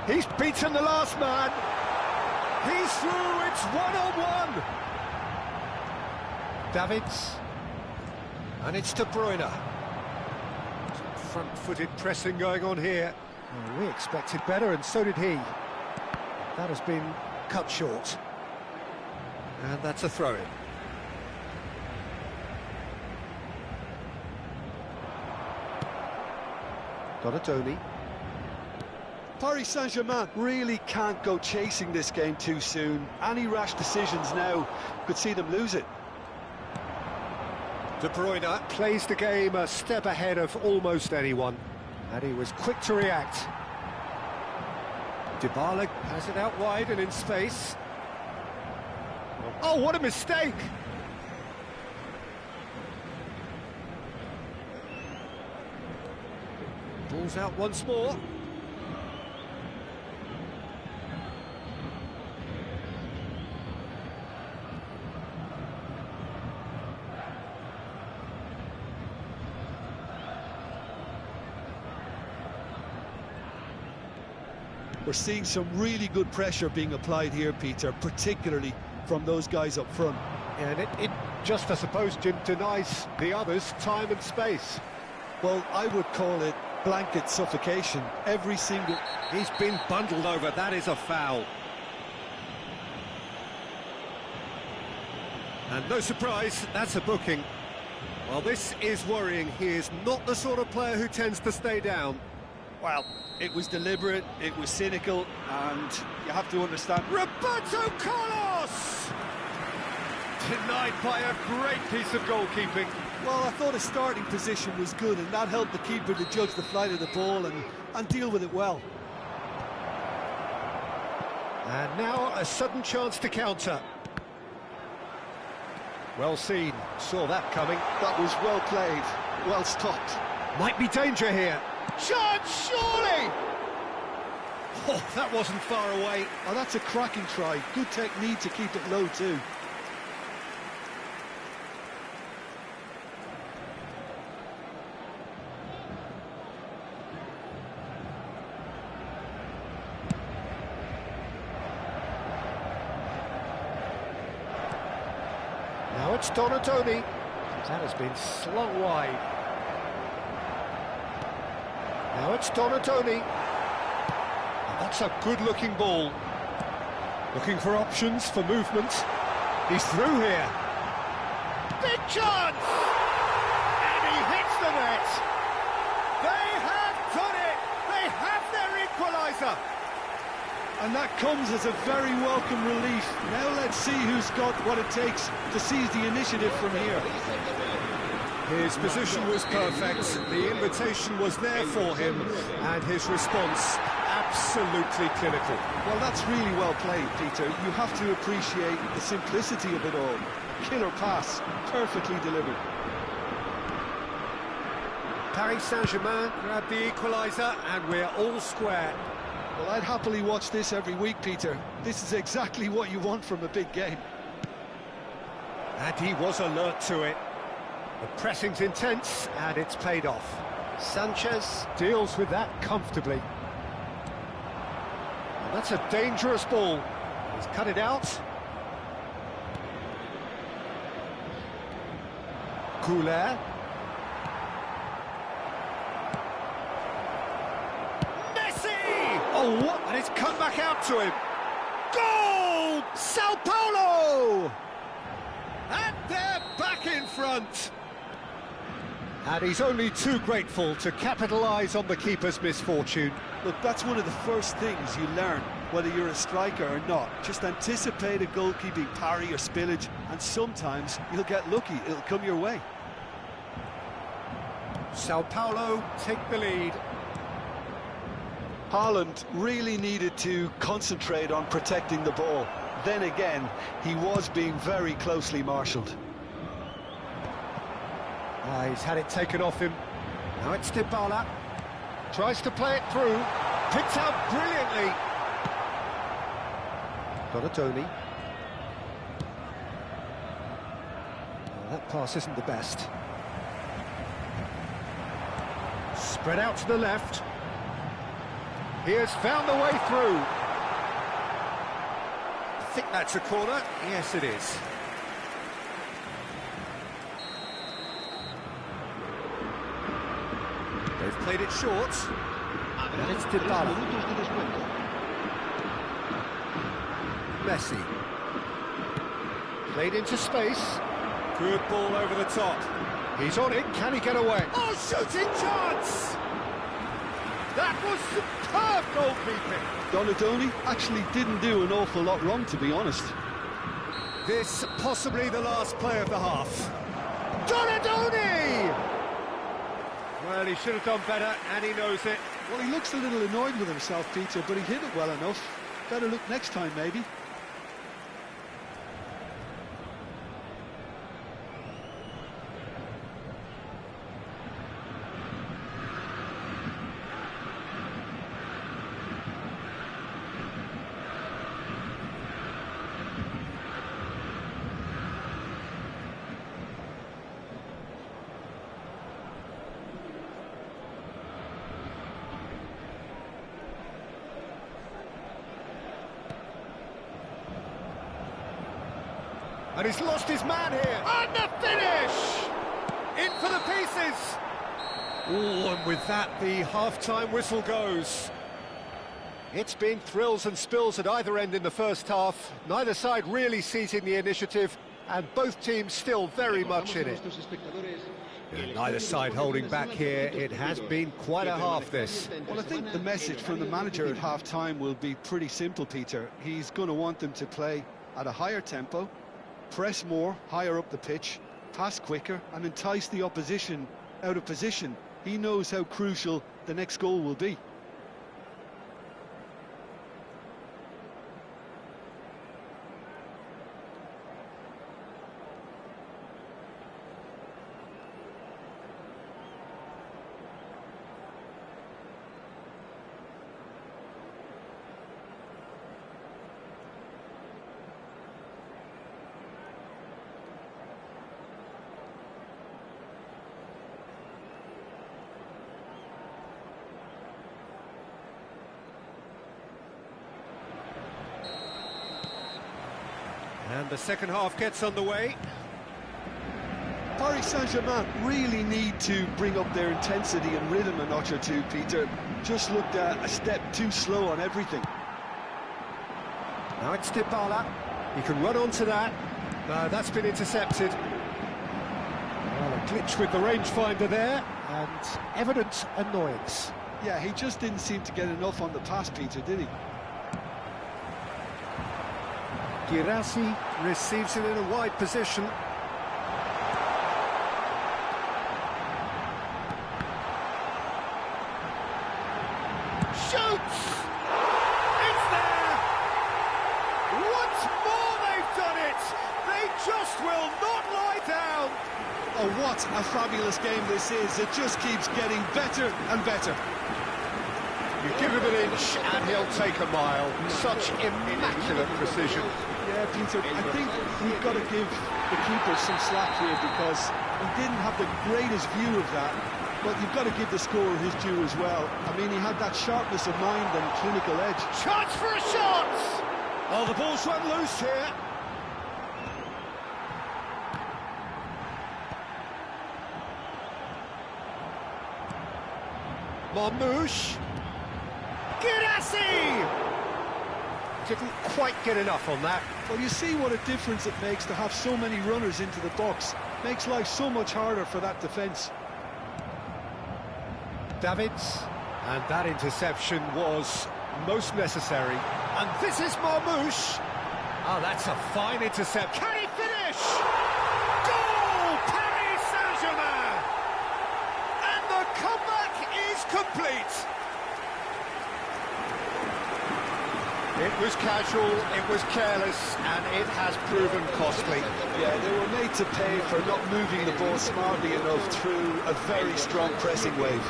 He's beaten the last man. He's through, it's one-on-one. Davids. And it's De Bruyne. Some front-footed pressing going on here. Well, we expected better, and so did he. That has been cut short. And that's a throw-in. Donatoni. Paris Saint-Germain really can't go chasing this game too soon. Any rash decisions now could see them lose it. De Bruyne plays the game a step ahead of almost anyone, and he was quick to react. Dybala has it out wide and in space. Oh, what a mistake! Ball's out once more. We're seeing some really good pressure being applied here, Peter, particularly from those guys up front. And it just, I suppose, Jim, denies the others time and space. Well, I would call it blanket suffocation. Every single... He's been bundled over, that is a foul. And no surprise, that's a booking. Well, this is worrying. He is not the sort of player who tends to stay down. Well, it was deliberate, it was cynical, and you have to understand... Roberto Carlos! Denied by a great piece of goalkeeping. Well, I thought his starting position was good, and that helped the keeper to judge the flight of the ball and deal with it well. And now a sudden chance to counter. Well seen, saw that coming. That was well played, well stopped. Might be danger here. Chance, surely! Oh, that wasn't far away. Oh, that's a cracking try. Good technique to keep it low too. Now it's Donadoni. That has been slung wide. Now it's Donadoni. And that's a good-looking ball. Looking for options for movement. He's through here. Big chance! And he hits the net. They have done it. They have their equaliser. And that comes as a very welcome relief. Now let's see who's got what it takes to seize the initiative from here. His position was perfect, the invitation was there for him, and his response absolutely clinical. Well, that's really well played, Peter. You have to appreciate the simplicity of it all. Killer pass, perfectly delivered. Paris Saint-Germain Grab the equaliser, and we're all square. Well, I'd happily watch this every week, Peter. This is exactly what you want from a big game. And he was alert to it. The pressing's intense, and it's paid off. Sanchez deals with that comfortably. And that's a dangerous ball. He's cut it out. Couler. Messi! Oh, what? And it's come back out to him. Goal! Sao Paulo! And they're back in front. And he's only too grateful to capitalise on the keeper's misfortune. Look, that's one of the first things you learn, whether you're a striker or not. Just anticipate a goalkeeping parry or spillage, and sometimes you'll get lucky. It'll come your way. Sao Paulo take the lead. Haaland really needed to concentrate on protecting the ball. Then again, he was being very closely marshalled. He's had it taken off him. Now it's Dybala. Tries to play it through. Picked out brilliantly. Donadoni. Well, that pass isn't the best. Spread out to the left. He has found the way through. I think that's a corner. Yes, it is. They've played it short. And it's Dybala. Messi. Played into space. Good ball over the top. He's on it. Can he get away? Oh, shooting chance! That was superb goalkeeping. Donadoni actually didn't do an awful lot wrong, to be honest. This possibly the last play of the half. Donadoni! Well, he should have done better, and he knows it. Well, he looks a little annoyed with himself, Peter, but he hit it well enough. Better look next time, maybe. And he's lost his man here. And the finish! In for the pieces. Oh, and with that, the half-time whistle goes. It's been thrills and spills at either end in the first half. Neither side really seizing the initiative, and both teams still very much in it. And neither side holding back here. It has been quite a half, this. Well, I think the message from the manager at half-time will be pretty simple, Peter. He's going to want them to play at a higher tempo, press more, higher up the pitch, pass quicker, and entice the opposition out of position. He knows how crucial the next goal will be. And the second half gets underway. Paris Saint-Germain really need to bring up their intensity and rhythm a notch or two, Peter. Just looked a step too slow on everything. Now it's Dybala. He can run onto that. No, that's been intercepted. Well, a glitch with the rangefinder there, and evident annoyance. Yeah, he just didn't seem to get enough on the pass, Peter, did he? Girassi receives it in a wide position. Shoots! It's there! Once more they've done it! They just will not lie down! Oh, what a fabulous game this is. It just keeps getting better and better. You give him an inch and he'll take a mile. Such immaculate precision. Yeah, Peter, I think we've got to give the keeper some slack here because he didn't have the greatest view of that, but you've got to give the scorer his due as well. I mean, he had that sharpness of mind and clinical edge. Chance for a shot! Oh, the ball's run loose here. Marmouche. Girassi! Didn't quite get enough on that. Well, you see what a difference it makes to have so many runners into the box. Makes life so much harder for that defence. Davids, and that interception was most necessary. And this is Marmouche. Oh, that's a fine intercept. Can he finish? Goal! Paris Saint-Germain! And the comeback is complete. It was casual, it was careless, and it has proven costly. Yeah, they were made to pay for not moving the ball smartly enough through a very strong pressing wave.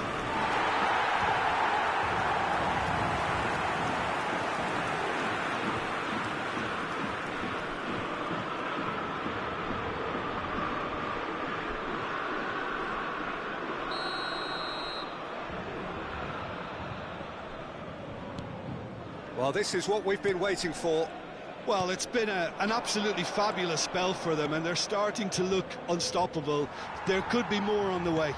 Well, this is what we've been waiting for. Well, it's been an absolutely fabulous spell for them, and they're starting to look unstoppable. There could be more on the way.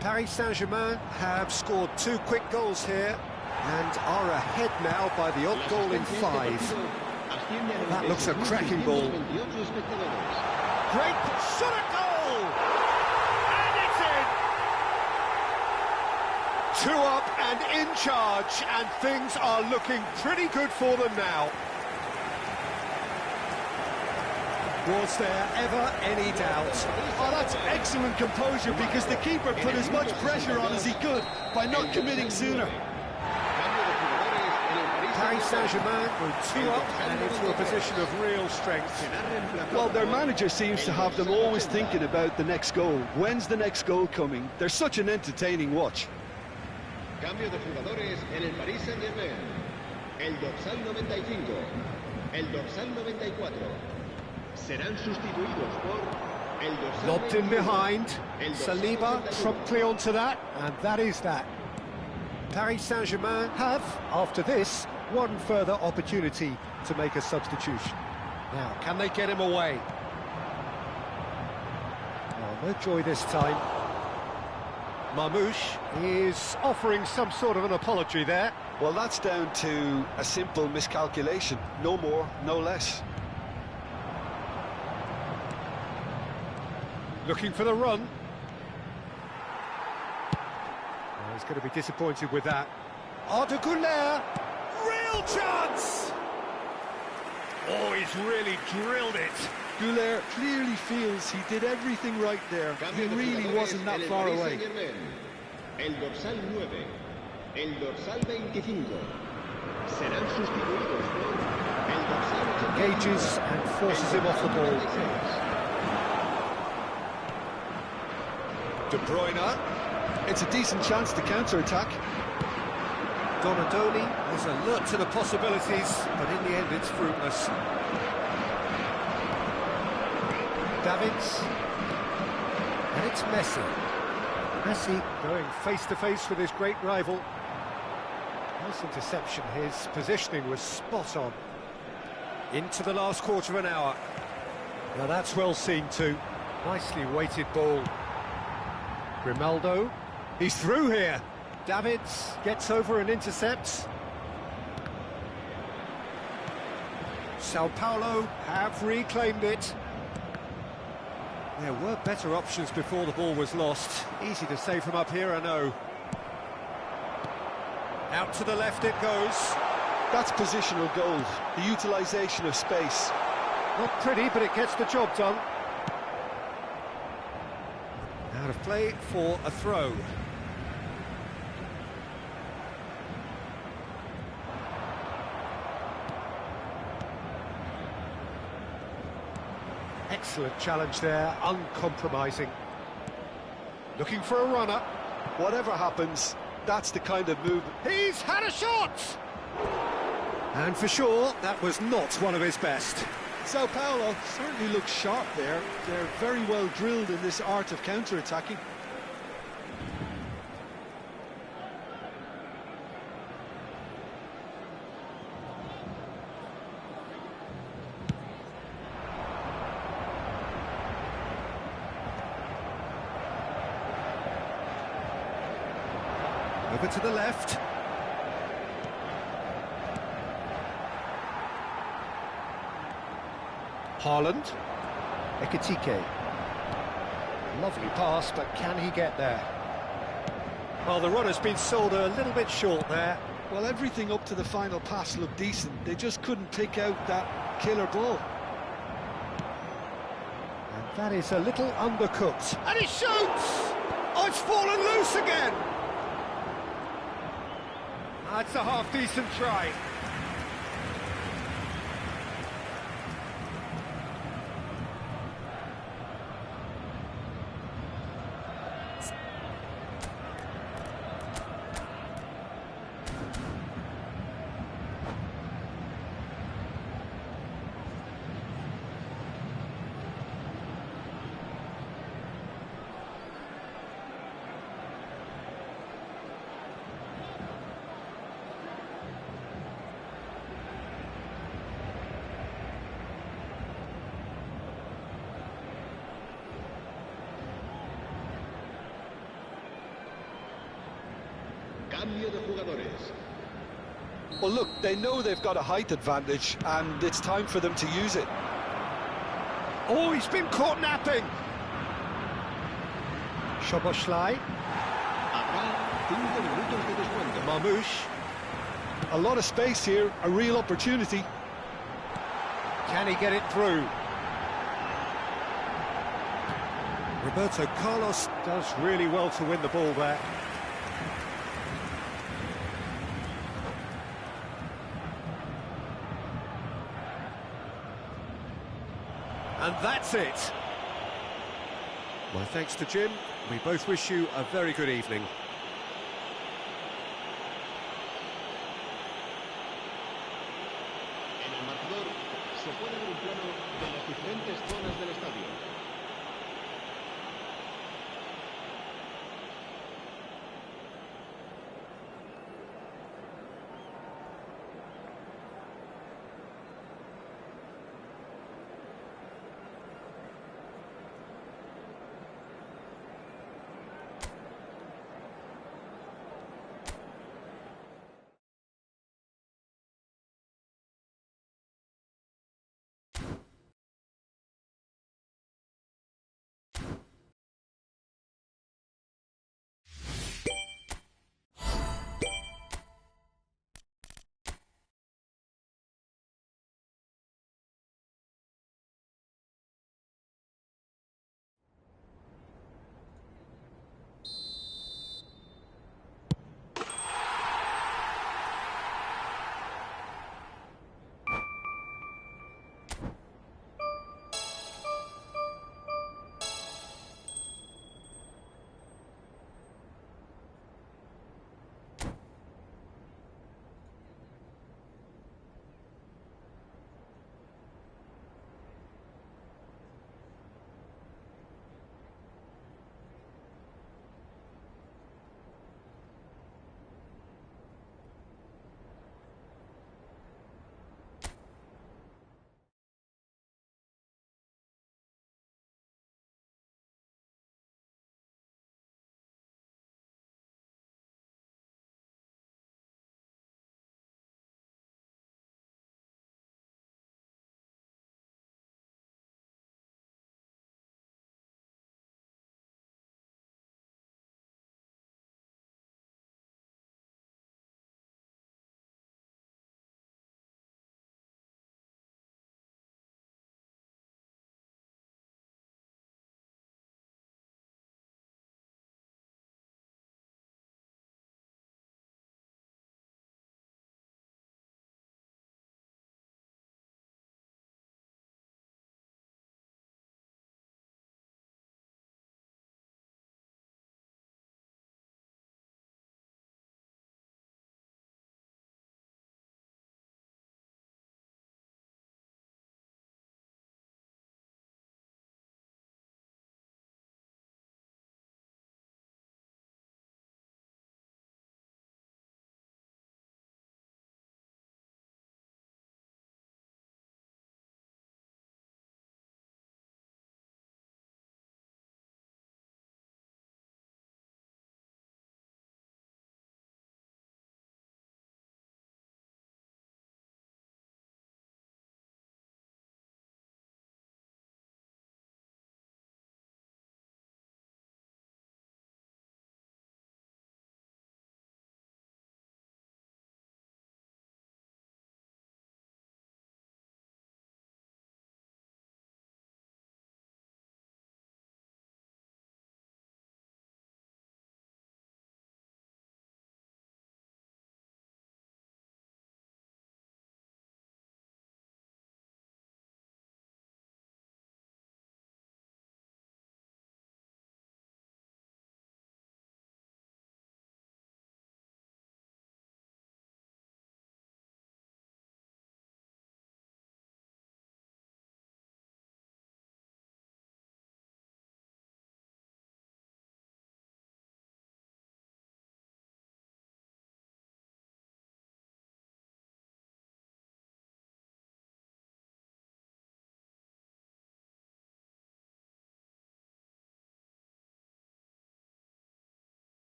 Paris Saint-Germain have scored 2 quick goals here and are ahead now by the odd goal in 5. That looks a cracking ball. Great shot at goal! And it's in! 2 up and in charge, and things are looking pretty good for them now. Was there ever any doubt? Oh, that's excellent composure, because the keeper put as much pressure on as he could by not committing sooner. Paris Saint-Germain were 2 up and into a position of real strength. Well, their manager seems to have them always thinking about the next goal. When's the next goal coming? They're such an entertaining watch. Cambio de jugadores en el Paris Saint-Germain. El dorsal 95, el dorsal 94. Serán sustituidos por el dorsal Lobbed in 21, behind, el dorsal Saliba 91. promptly onto that, and that is that. Paris Saint-Germain have, after this, one further opportunity to make a substitution. Now, can they get him away? Oh, no joy this time. Marmouche is offering some sort of an apology there. Well, that's down to a simple miscalculation. No more, no less. Looking for the run. Oh, he's going to be disappointed with that. Arda-Güler, real chance! Oh, he's really drilled it. Güler clearly feels he did everything right there. He really wasn't that far away. El dorsal 9, el dorsal 25. Serán sustituidos por el dorsal 81. Engages and forces him off the ball. De Bruyne. It's a decent chance to counter-attack. Donadoni is alert to the possibilities, but in the end it's fruitless. Davids. And it's Messi. Messi going face-to-face with his great rival. Nice interception, his positioning was spot on. Into the last quarter of an hour. Now that's well seen too. Nicely weighted ball. Grimaldo. He's through here. Davids gets over and intercepts. Sao Paulo have reclaimed it. There were better options before the ball was lost. Easy to say from up here, I know. Out to the left it goes. That's positional goals, the utilisation of space. Not pretty, but it gets the job done. Out of play for a throw. Excellent challenge there, uncompromising. Looking for a runner. Whatever happens, that's the kind of move. He's had a shot! And for sure, that was not one of his best. Sao Paulo certainly looks sharp there. They're very well drilled in this art of counter-attacking. Over to the left. Haaland. Ekitike. Lovely pass, but can he get there? Well, the runner's been sold a little bit short there. Well, everything up to the final pass looked decent. They just couldn't pick out that killer ball. And that is a little undercooked. And he shoots! Oh, it's fallen loose again! That's a half-decent try. Cambio de jugadores. Well, look, they know they've got a height advantage, and it's time for them to use it. Oh, he's been caught napping. Szoboszlai. Habrá 5 minutos de descuento. Marmouche. A lot of space here, a real opportunity. Can he get it through? Roberto Carlos does really well to win the ball there. And that's it. My thanks to Jim. We both wish you a very good evening. En el marcador se puede ver un plano de las diferentes zonas del estadio.